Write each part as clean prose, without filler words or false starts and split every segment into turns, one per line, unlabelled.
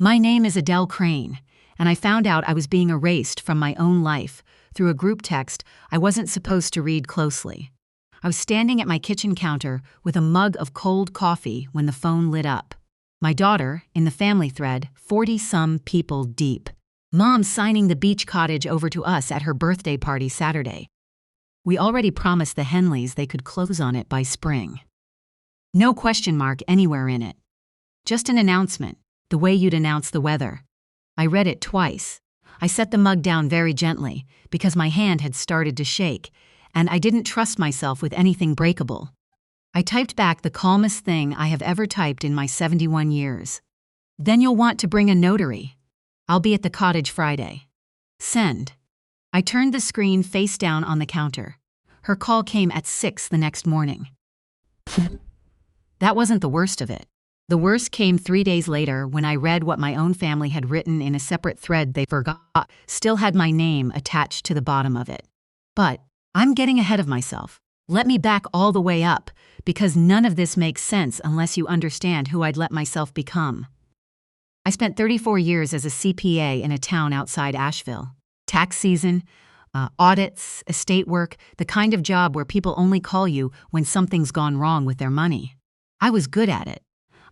My name is Adele Crane, and I found out I was being erased from my own life through a group text I wasn't supposed to read closely. I was standing at my kitchen counter with a mug of cold coffee when the phone lit up. My daughter, in the family thread, 40-some people deep. Mom's signing the beach cottage over to us at her birthday party Saturday. We already promised the Henleys they could close on it by spring. No question mark anywhere in it. Just an announcement, the way you'd announce the weather. I read it twice. I set the mug down very gently because my hand had started to shake, and I didn't trust myself with anything breakable. I typed back the calmest thing I have ever typed in my 71 years. Then you'll want to bring a notary. I'll be at the cottage Friday. Send. I turned the screen face down on the counter. Her call came at 6 the next morning. That wasn't the worst of it. The worst came 3 days later when I read what my own family had written in a separate thread they forgot, still had my name attached to the bottom of it. But I'm getting ahead of myself. Let me back all the way up, because none of this makes sense unless you understand who I'd let myself become. I spent 34 years as a CPA in a town outside Asheville. Tax season, audits, estate work, the kind of job where people only call you when something's gone wrong with their money. I was good at it.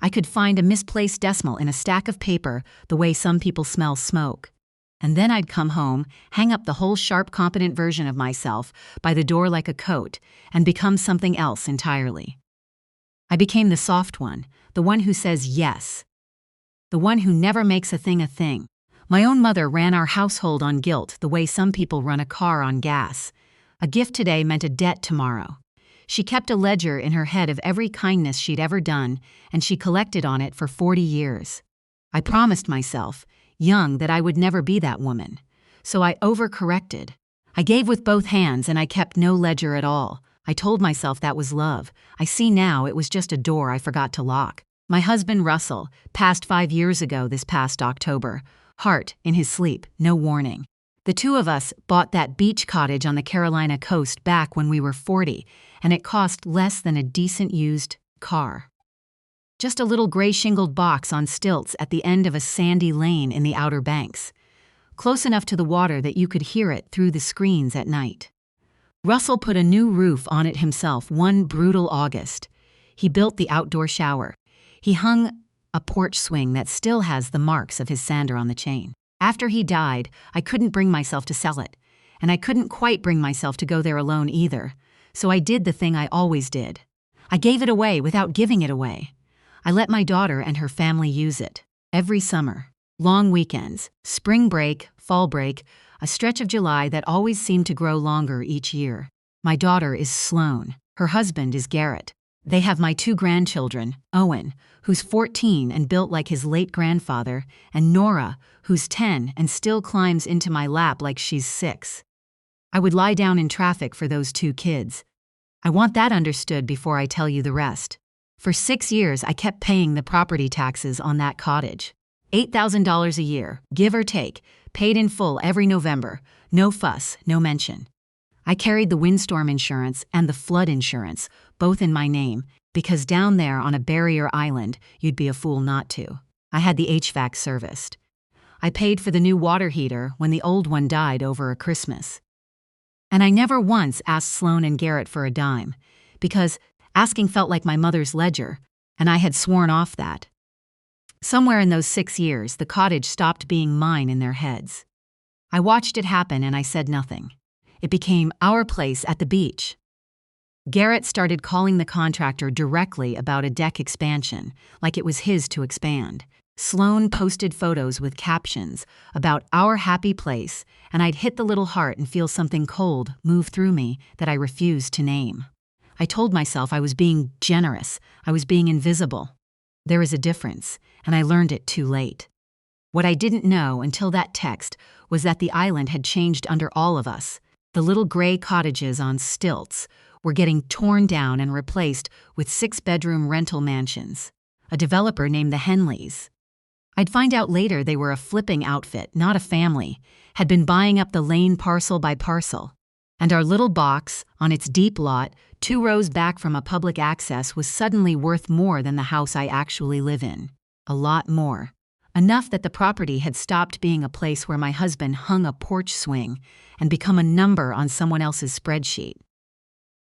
I could find a misplaced decimal in a stack of paper the way some people smell smoke. And then I'd come home, hang up the whole sharp, competent version of myself by the door like a coat, and become something else entirely. I became the soft one, the one who says yes, the one who never makes a thing. My own mother ran our household on guilt the way some people run a car on gas. A gift today meant a debt tomorrow. She kept a ledger in her head of every kindness she'd ever done, and she collected on it for 40 years. I promised myself, young, that I would never be that woman. So I overcorrected. I gave with both hands and I kept no ledger at all. I told myself that was love. I see now it was just a door I forgot to lock. My husband Russell passed 5 years ago this past October. Heart in his sleep, no warning. The two of us bought that beach cottage on the Carolina coast back when we were 40, and it cost less than a decent used car. Just a little gray-shingled box on stilts at the end of a sandy lane in the Outer Banks, close enough to the water that you could hear it through the screens at night. Russell put a new roof on it himself one brutal August. He built the outdoor shower. He hung a porch swing that still has the marks of his sander on the chain. After he died, I couldn't bring myself to sell it, and I couldn't quite bring myself to go there alone either, so I did the thing I always did. I gave it away without giving it away. I let my daughter and her family use it. Every summer, long weekends, spring break, fall break, a stretch of July that always seemed to grow longer each year. My daughter is Sloan. Her husband is Garrett. They have my 2 grandchildren, Owen, who's 14 and built like his late grandfather, and Nora, who's 10 and still climbs into my lap like she's 6. I would lie down in traffic for those 2 kids. I want that understood before I tell you the rest. For 6 years, I kept paying the property taxes on that cottage. $8,000 a year, give or take, paid in full every November. No fuss, no mention. I carried the windstorm insurance and the flood insurance, both in my name, because down there on a barrier island, you'd be a fool not to. I had the HVAC serviced. I paid for the new water heater when the old one died over a Christmas. And I never once asked Sloan and Garrett for a dime, because asking felt like my mother's ledger, and I had sworn off that. Somewhere in those 6 years, the cottage stopped being mine in their heads. I watched it happen and I said nothing. It became our place at the beach. Garrett started calling the contractor directly about a deck expansion, like it was his to expand. Sloan posted photos with captions about our happy place, and I'd hit the little heart and feel something cold move through me that I refused to name. I told myself I was being generous, I was being invisible. There is a difference, and I learned it too late. What I didn't know until that text was that the island had changed under all of us. The little gray cottages on stilts were getting torn down and replaced with 6-bedroom rental mansions. A developer named the Henleys. I'd find out later they were a flipping outfit, not a family, had been buying up the lane parcel by parcel. And our little box, on its deep lot, 2 rows back from a public access, was suddenly worth more than the house I actually live in. A lot more. enough that the property had stopped being a place where my husband hung a porch swing and become a number on someone else's spreadsheet.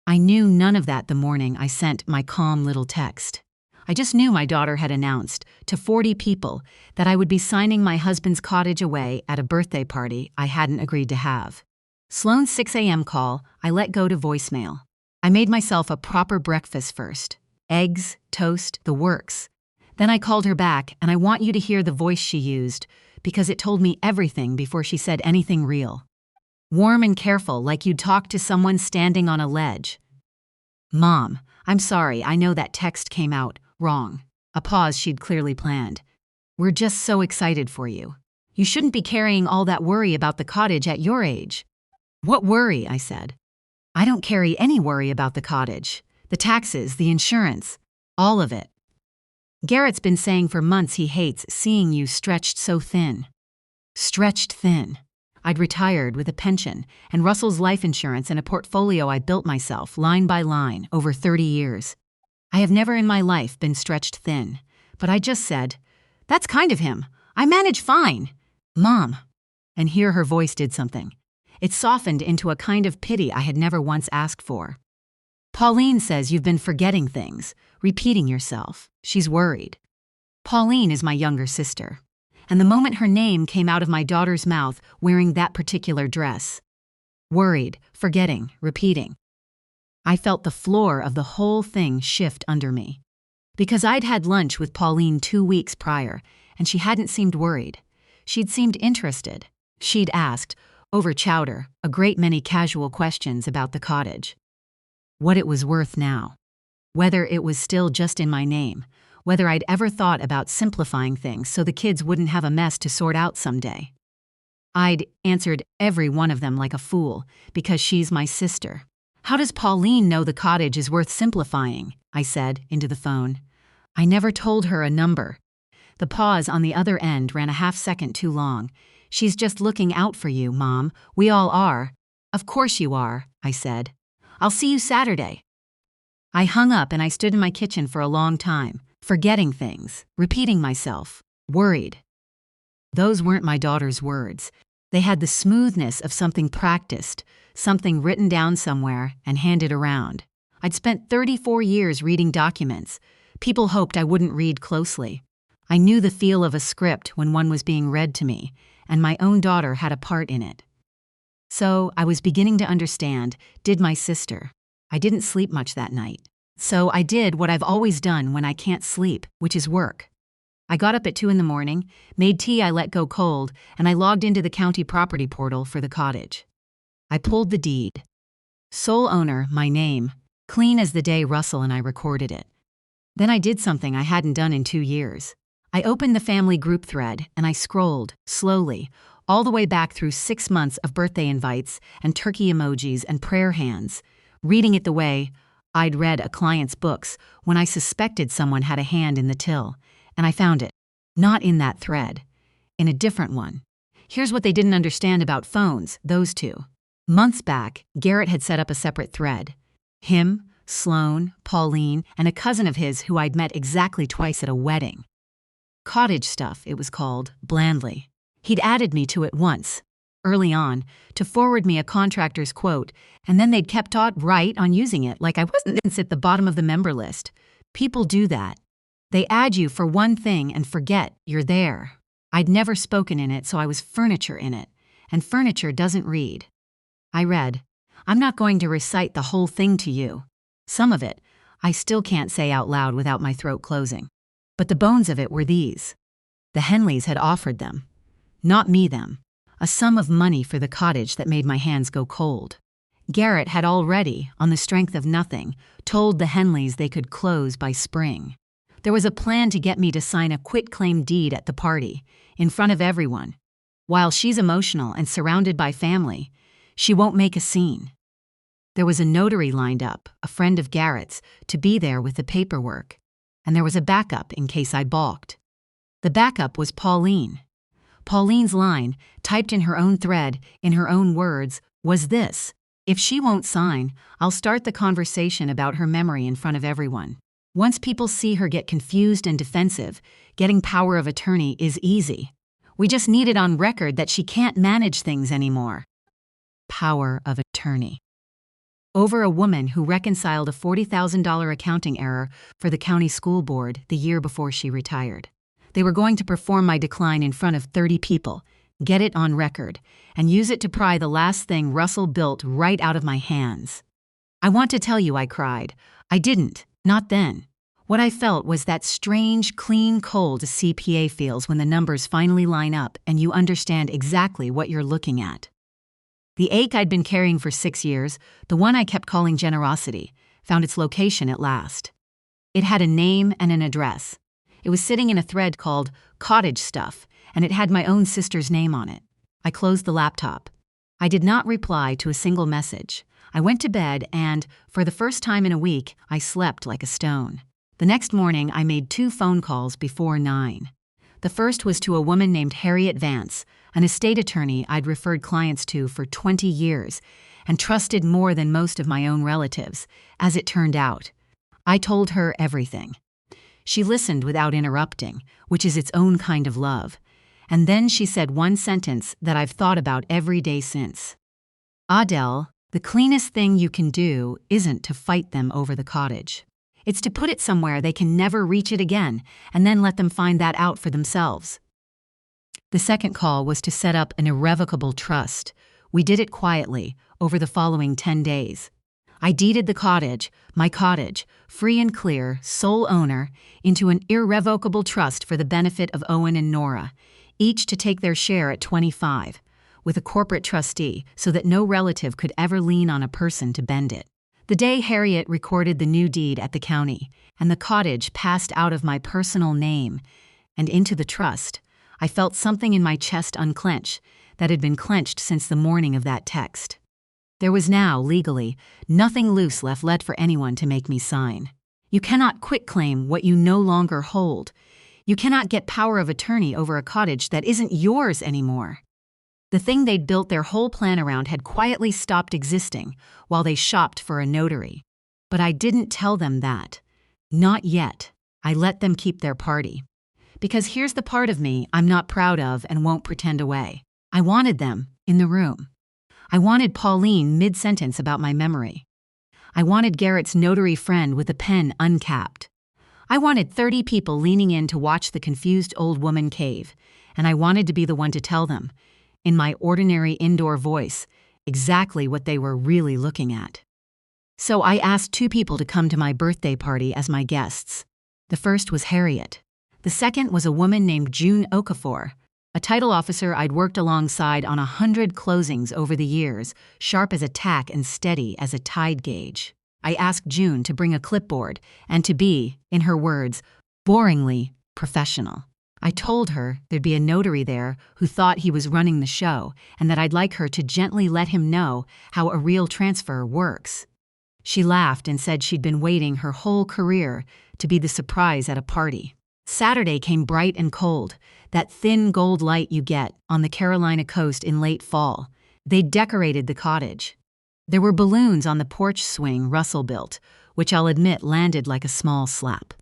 I knew none of that the morning I sent my calm little text. I just knew my daughter had announced to 40 people that I would be signing my husband's cottage away at a birthday party I hadn't agreed to have. Sloane's 6 a.m. call, I let go to voicemail. I made myself a proper breakfast first. Eggs, toast, the works. Then I called her back, and I want you to hear the voice she used, because it told me everything before she said anything real. Warm and careful, like you'd talk to someone standing on a ledge. "Mom, I'm sorry, I know that text came out wrong." A pause she'd clearly planned. "We're just so excited for you. You shouldn't be carrying all that worry about the cottage at your age." "What worry?" I said. "I don't carry any worry about the cottage. The taxes, the insurance, all of it. Garrett's been saying for months he hates seeing you stretched so thin." Stretched thin. I'd retired with a pension and Russell's life insurance and a portfolio I built myself, line by line, over 30 years. I have never in my life been stretched thin, but I just said, "That's kind of him. I manage fine." "Mom." And here her voice did something. It softened into a kind of pity I had never once asked for. "Pauline says you've been forgetting things, repeating yourself. She's worried." Pauline is my younger sister. And the moment her name came out of my daughter's mouth wearing that particular dress. Worried, forgetting, repeating. I felt the floor of the whole thing shift under me. Because I'd had lunch with Pauline 2 weeks prior, and she hadn't seemed worried. She'd seemed interested. She'd asked, over chowder, a great many casual questions about the cottage. What it was worth now. Whether it was still just in my name. Whether I'd ever thought about simplifying things so the kids wouldn't have a mess to sort out someday. I'd answered every one of them like a fool, because she's my sister. "How does Pauline know the cottage is worth simplifying?" I said into the phone. I never told her a number. The pause on the other end ran a half-second too long. "She's just looking out for you, Mom. We all are." "Of course you are," I said. "I'll see you Saturday." I hung up and I stood in my kitchen for a long time. Forgetting things, repeating myself, worried. Those weren't my daughter's words. They had the smoothness of something practiced, something written down somewhere and handed around. I'd spent 34 years reading documents. People hoped I wouldn't read closely. I knew the feel of a script when one was being read to me, and my own daughter had a part in it. So I was beginning to understand, did my sister. I didn't sleep much that night. So I did what I've always done when I can't sleep, which is work. I got up at 2 a.m, made tea I let go cold, and I logged into the county property portal for the cottage. I pulled the deed. Sole owner, my name, clean as the day Russell and I recorded it. Then I did something I hadn't done in 2 years. I opened the family group thread and I scrolled, slowly, all the way back through 6 months of birthday invites and turkey emojis and prayer hands, reading it the way I'd read a client's books when I suspected someone had a hand in the till, and I found it. Not in that thread. In a different one. Here's what they didn't understand about phones, those two. Months back, Garrett had set up a separate thread. Him, Sloane, Pauline, and a cousin of his who I'd met exactly twice at a wedding. Cottage stuff, it was called, blandly. He'd added me to it once, early on, to forward me a contractor's quote, and then they'd kept right on using it like I wasn't at the bottom of the member list. People do that. They add you for one thing and forget you're there. I'd never spoken in it, so I was furniture in it, and furniture doesn't read. I read, "I'm not going to recite the whole thing to you. Some of it, I still can't say out loud without my throat closing. But the bones of it were these. The Henleys had offered them. Not me them. A sum of money for the cottage that made my hands go cold. Garrett had already, on the strength of nothing, told the Henleys they could close by spring. There was a plan to get me to sign a quitclaim deed at the party, in front of everyone. While she's emotional and surrounded by family, she won't make a scene. There was a notary lined up, a friend of Garrett's, to be there with the paperwork. And there was a backup in case I balked. The backup was Pauline. Pauline's line, typed in her own thread, in her own words, was this: "If she won't sign, I'll start the conversation about her memory in front of everyone." Once people see her get confused and defensive, getting power of attorney is easy. We just need it on record that she can't manage things anymore. Power of attorney. Over a woman who reconciled a $40,000 accounting error for the county school board the year before she retired. They were going to perform my decline in front of 30 people, get it on record, and use it to pry the last thing Russell built right out of my hands. I want to tell you, I cried. I didn't, not then. What I felt was that strange, clean cold a CPA feels when the numbers finally line up and you understand exactly what you're looking at. The ache I'd been carrying for 6 years, the one I kept calling generosity, found its location at last. It had a name and an address. It was sitting in a thread called Cottage Stuff, and it had my own sister's name on it. I closed the laptop. I did not reply to a single message. I went to bed and, for the first time in a week, I slept like a stone. The next morning, I made 2 phone calls before 9. The first was to a woman named Harriet Vance, an estate attorney I'd referred clients to for 20 years and trusted more than most of my own relatives, as it turned out. I told her everything. She listened without interrupting, which is its own kind of love. And then she said one sentence that I've thought about every day since. Adele, the cleanest thing you can do isn't to fight them over the cottage. It's to put it somewhere they can never reach it again, and then let them find that out for themselves. The second call was to set up an irrevocable trust. We did it quietly, over the following 10 days. I deeded the cottage, my cottage, free and clear, sole owner, into an irrevocable trust for the benefit of Owen and Nora, each to take their share at 25, with a corporate trustee so that no relative could ever lean on a person to bend it. The day Harriet recorded the new deed at the county, and the cottage passed out of my personal name and into the trust, I felt something in my chest unclench that had been clenched since the morning of that text. There was now, legally, nothing loose left for anyone to make me sign. You cannot quitclaim what you no longer hold. You cannot get power of attorney over a cottage that isn't yours anymore. The thing they'd built their whole plan around had quietly stopped existing while they shopped for a notary. But I didn't tell them that. Not yet. I let them keep their party. Because here's the part of me I'm not proud of and won't pretend away. I wanted them in the room. I wanted Pauline mid-sentence about my memory. I wanted Garrett's notary friend with a pen uncapped. I wanted 30 people leaning in to watch the confused old woman cave, and I wanted to be the one to tell them, in my ordinary indoor voice, exactly what they were really looking at. So I asked 2 people to come to my birthday party as my guests. The first was Harriet. The second was a woman named June Okafor, a title officer I'd worked alongside on 100 closings over the years, sharp as a tack and steady as a tide gauge. I asked June to bring a clipboard and to be, in her words, boringly professional. I told her there'd be a notary there who thought he was running the show and that I'd like her to gently let him know how a real transfer works. She laughed and said she'd been waiting her whole career to be the surprise at a party. Saturday came bright and cold, that thin gold light you get on the Carolina coast in late fall. They decorated the cottage. There were balloons on the porch swing Russell built, which I'll admit landed like a small slap.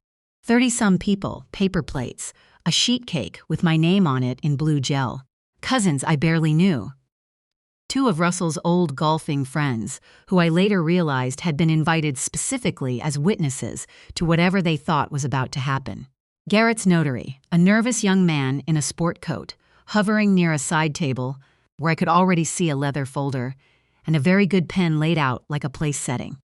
30-some people, paper plates, a sheet cake with my name on it in blue gel. Cousins I barely knew. 2 of Russell's old golfing friends, who I later realized had been invited specifically as witnesses to whatever they thought was about to happen. Garrett's notary, a nervous young man in a sport coat, hovering near a side table where I could already see a leather folder, and a very good pen laid out like a place setting.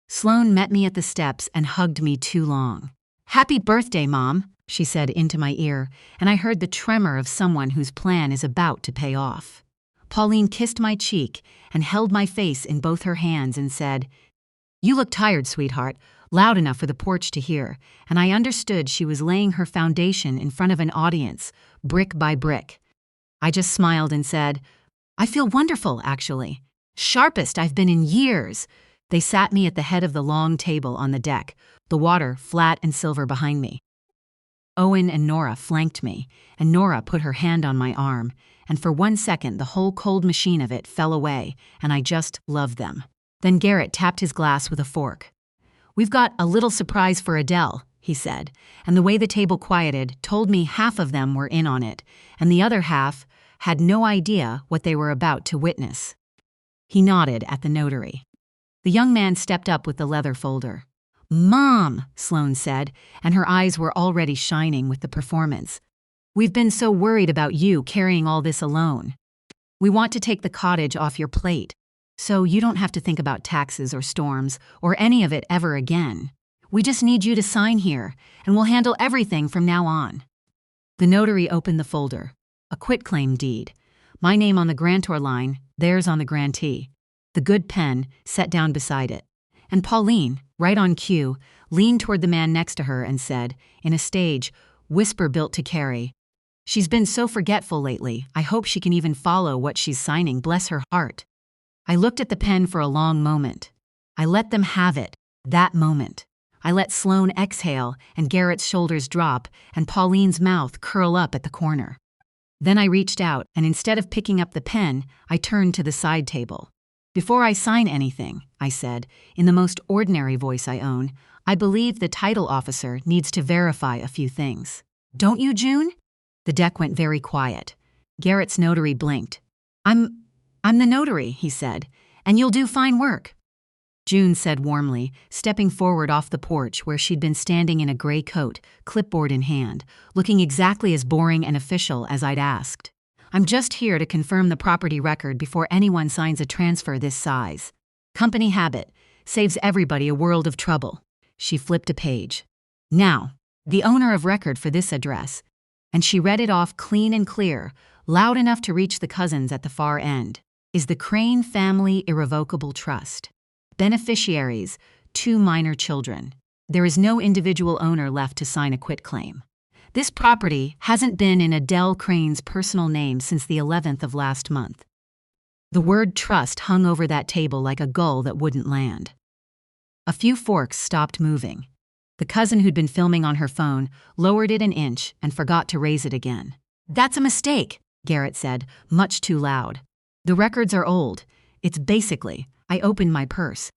Sloan met me at the steps and hugged me too long. "Happy birthday, Mom," she said into my ear, and I heard the tremor of someone whose plan is about to pay off. Pauline kissed my cheek and held my face in both her hands and said, "You look tired, sweetheart," loud enough for the porch to hear, and I understood she was laying her foundation in front of an audience, brick by brick. I just smiled and said, "I feel wonderful, actually. Sharpest I've been in years." They sat me at the head of the long table on the deck, the water flat and silver behind me. Owen and Nora flanked me, and Nora put her hand on my arm, and for 1 second the whole cold machine of it fell away, and I just loved them. Then Garrett tapped his glass with a fork. "We've got a little surprise for Adele," he said, and the way the table quieted told me half of them were in on it, and the other half had no idea what they were about to witness. He nodded at the notary. The young man stepped up with the leather folder. "Mom," Sloane said, and her eyes were already shining with the performance. "We've been so worried about you carrying all this alone. We want to take the cottage off your plate, so you don't have to think about taxes or storms or any of it ever again. We just need you to sign here, and we'll handle everything from now on." The notary opened the folder. A quitclaim deed. My name on the grantor line, theirs on the grantee. The good pen set down beside it. And Pauline, right on cue, leaned toward the man next to her and said, in a stage whisper built to carry, "She's been so forgetful lately, I hope she can even follow what she's signing, bless her heart." I looked at the pen for a long moment. I let them have it, that moment. I let Sloane exhale and Garrett's shoulders drop and Pauline's mouth curl up at the corner. Then I reached out, and instead of picking up the pen, I turned to the side table. "Before I sign anything," I said, in the most ordinary voice I own, "I believe the title officer needs to verify a few things. Don't you, June?" The deck went very quiet. Garrett's notary blinked. I'm the notary," he said, "and you'll do fine work." June said warmly, stepping forward off the porch where she'd been standing in a gray coat, clipboard in hand, looking exactly as boring and official as I'd asked. "I'm just here to confirm the property record before anyone signs a transfer this size. Company habit. Saves everybody a world of trouble." She flipped a page. "Now, the owner of record for this address," and she read it off clean and clear, loud enough to reach the cousins at the far end, "is the Crane Family Irrevocable Trust. Beneficiaries, 2 minor children. There is no individual owner left to sign a quitclaim. This property hasn't been in Adele Crane's personal name since the 11th of last month." The word trust hung over that table like a gull that wouldn't land. A few forks stopped moving. The cousin who'd been filming on her phone lowered it an inch and forgot to raise it again. "That's a mistake," Garrett said, much too loud. "The records are old. It's basically," I opened my purse.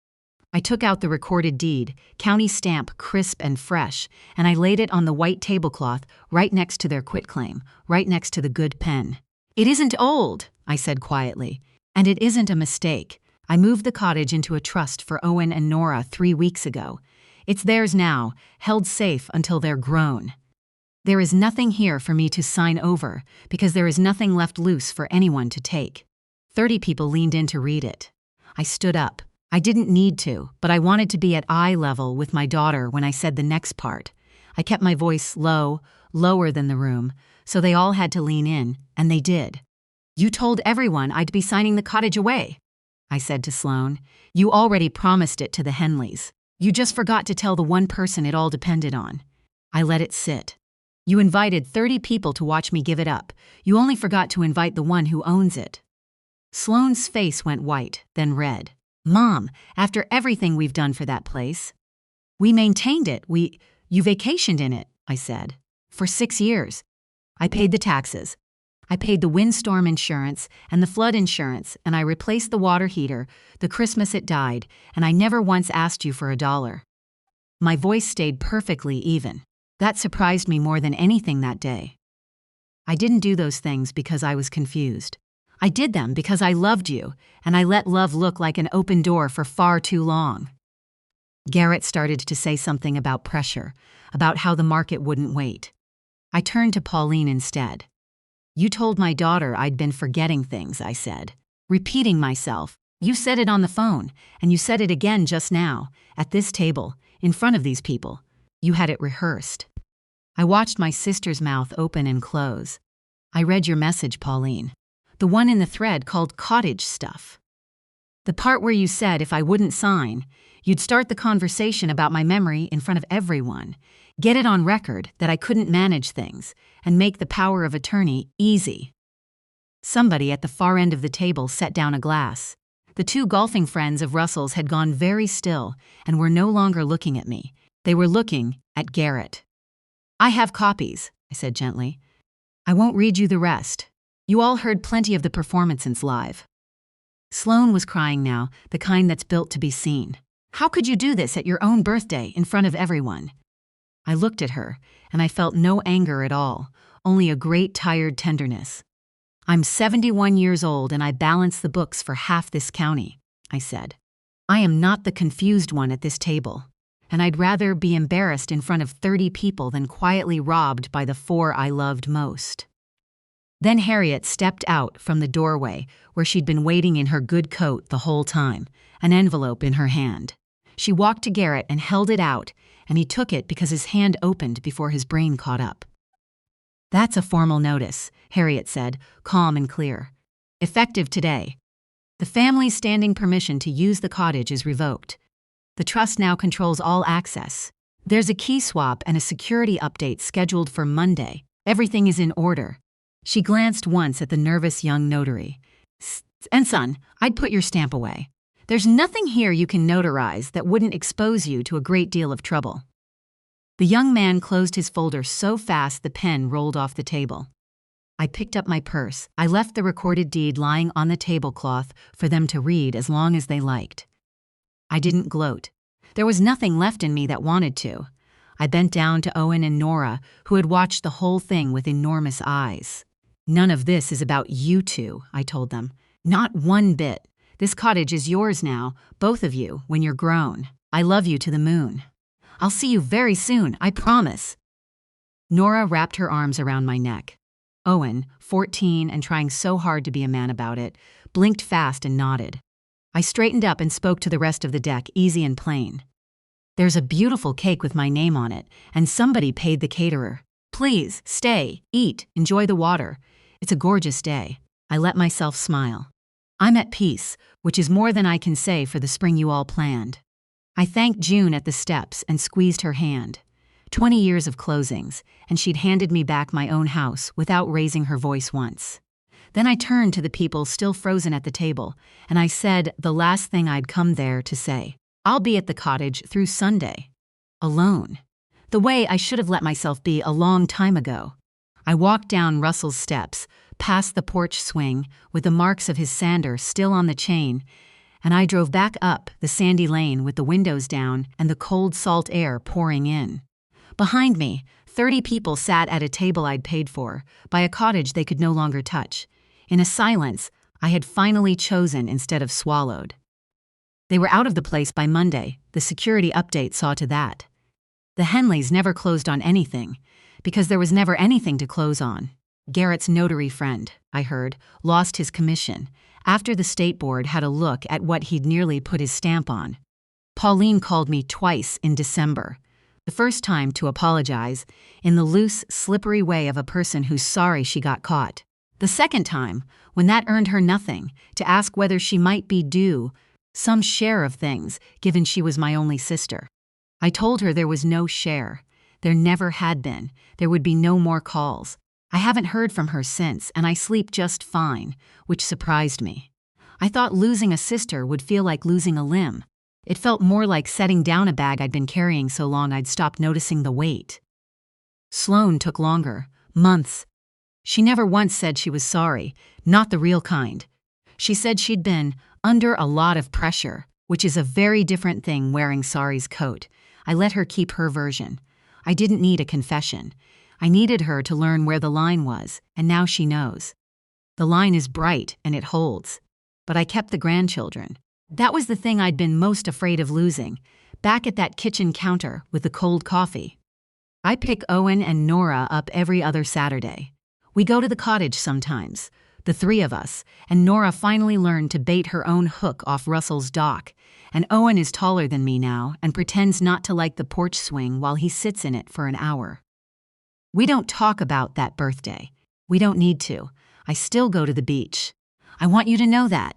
I took out the recorded deed, county stamp crisp and fresh, and I laid it on the white tablecloth right next to their quitclaim, right next to the good pen. "It isn't old," I said quietly, "and it isn't a mistake. I moved the cottage into a trust for Owen and Nora 3 weeks ago. It's theirs now, held safe until they're grown. There is nothing here for me to sign over because there is nothing left loose for anyone to take." 30 people leaned in to read it. I stood up. I didn't need to, but I wanted to be at eye level with my daughter when I said the next part. I kept my voice low, lower than the room, so they all had to lean in, and they did. "You told everyone I'd be signing the cottage away," I said to Sloane. "You already promised it to the Henleys. You just forgot to tell the one person it all depended on." I let it sit. "You invited 30 people to watch me give it up. You only forgot to invite the one who owns it." Sloane's face went white, then red. "Mom, after everything we've done for that place." "We maintained it. You vacationed in it," I said. "For 6 years. I paid the taxes. I paid the windstorm insurance and the flood insurance, and I replaced the water heater the Christmas it died, and I never once asked you for $1. My voice stayed perfectly even. That surprised me more than anything that day. I didn't do those things because I was confused. I did them because I loved you, and I let love look like an open door for far too long." Garrett started to say something about pressure, about how the market wouldn't wait. I turned to Pauline instead. "You told my daughter I'd been forgetting things," I said. "Repeating myself. You said it on the phone, and you said it again just now, at this table, in front of these people. You had it rehearsed." I watched my sister's mouth open and close. "I read your message, Pauline. The one in the thread called Cottage stuff. The part where you said if I wouldn't sign, you'd start the conversation about my memory in front of everyone, get it on record that I couldn't manage things, and make the power of attorney easy." Somebody at the far end of the table set down a glass. The 2 golfing friends of Russell's had gone very still and were no longer looking at me. They were looking at Garrett. "I have copies," I said gently. "I won't read you the rest. You all heard plenty of the performances live." Sloane was crying now, the kind that's built to be seen. How could you do this at your own birthday in front of everyone? I looked at her, and I felt no anger at all, only a great tired tenderness. I'm 71 years old and I balance the books for half this county, I said. I am not the confused one at this table, and I'd rather be embarrassed in front of 30 people than quietly robbed by the 4 I loved most. Then Harriet stepped out from the doorway where she'd been waiting in her good coat the whole time, an envelope in her hand. She walked to Garrett and held it out, and he took it because his hand opened before his brain caught up. That's a formal notice, Harriet said, calm and clear. Effective today. The family's standing permission to use the cottage is revoked. The trust now controls all access. There's a key swap and a security update scheduled for Monday. Everything is in order. She glanced once at the nervous young notary. And son, I'd put your stamp away. There's nothing here you can notarize that wouldn't expose you to a great deal of trouble. The young man closed his folder so fast the pen rolled off the table. I picked up my purse. I left the recorded deed lying on the tablecloth for them to read as long as they liked. I didn't gloat. There was nothing left in me that wanted to. I bent down to Owen and Nora, who had watched the whole thing with enormous eyes. None of this is about you two, I told them. Not one bit. This cottage is yours now, both of you, when you're grown. I love you to the moon. I'll see you very soon, I promise. Nora wrapped her arms around my neck. Owen, 14 and trying so hard to be a man about it, blinked fast and nodded. I straightened up and spoke to the rest of the deck, easy and plain. There's a beautiful cake with my name on it, and somebody paid the caterer. Please, stay, eat, enjoy the water. It's a gorgeous day. I let myself smile. I'm at peace, which is more than I can say for the spring you all planned. I thanked June at the steps and squeezed her hand. 20 years of closings, and she'd handed me back my own house without raising her voice once. Then I turned to the people still frozen at the table, and I said the last thing I'd come there to say. I'll be at the cottage through Sunday. Alone. The way I should have let myself be a long time ago. I walked down Russell's steps, past the porch swing, with the marks of his sander still on the chain, and I drove back up the sandy lane with the windows down and the cold salt air pouring in. Behind me, 30 people sat at a table I'd paid for, by a cottage they could no longer touch. In a silence I had finally chosen instead of swallowed. They were out of the place by Monday. The security update saw to that. The Henleys never closed on anything, because there was never anything to close on. Garrett's notary friend, I heard, lost his commission after the state board had a look at what he'd nearly put his stamp on. Pauline called me twice in December. The first time to apologize, in the loose, slippery way of a person who's sorry she got caught. The second time, when that earned her nothing, to ask whether she might be due some share of things, given she was my only sister. I told her there was no share. There never had been. There would be no more calls. I haven't heard from her since, and I sleep just fine, which surprised me. I thought losing a sister would feel like losing a limb. It felt more like setting down a bag I'd been carrying so long I'd stopped noticing the weight. Sloane took longer, months. She never once said she was sorry, not the real kind. She said she'd been under a lot of pressure, which is a very different thing wearing sorry's coat. I let her keep her version. I didn't need a confession. I needed her to learn where the line was, and now she knows. The line is bright and it holds. But I kept the grandchildren. That was the thing I'd been most afraid of losing, back at that kitchen counter with the cold coffee. I pick Owen and Nora up every other Saturday. We go to the cottage sometimes, the 3 of us, and Nora finally learned to bait her own hook off Russell's dock, and Owen is taller than me now and pretends not to like the porch swing while he sits in it for an hour. We don't talk about that birthday. We don't need to. I still go to the beach. I want you to know that.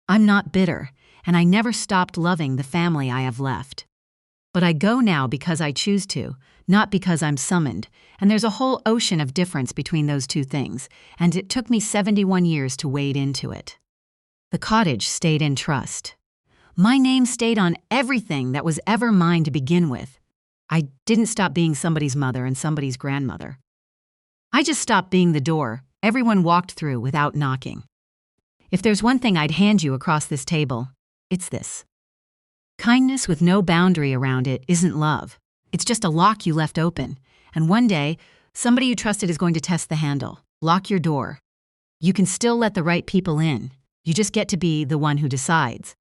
I'm not bitter, and I never stopped loving the family I have left. But I go now because I choose to, not because I'm summoned, and there's a whole ocean of difference between those two things, and it took me 71 years to wade into it. The cottage stayed in trust. My name stayed on everything that was ever mine to begin with. I didn't stop being somebody's mother and somebody's grandmother. I just stopped being the door everyone walked through without knocking. If there's one thing I'd hand you across this table, it's this. Kindness with no boundary around it isn't love. It's just a lock you left open. And one day, somebody you trusted is going to test the handle. Lock your door. You can still let the right people in. You just get to be the one who decides.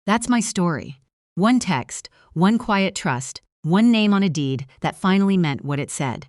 That's my story. One text, one quiet trust, one name on a deed that finally meant what it said.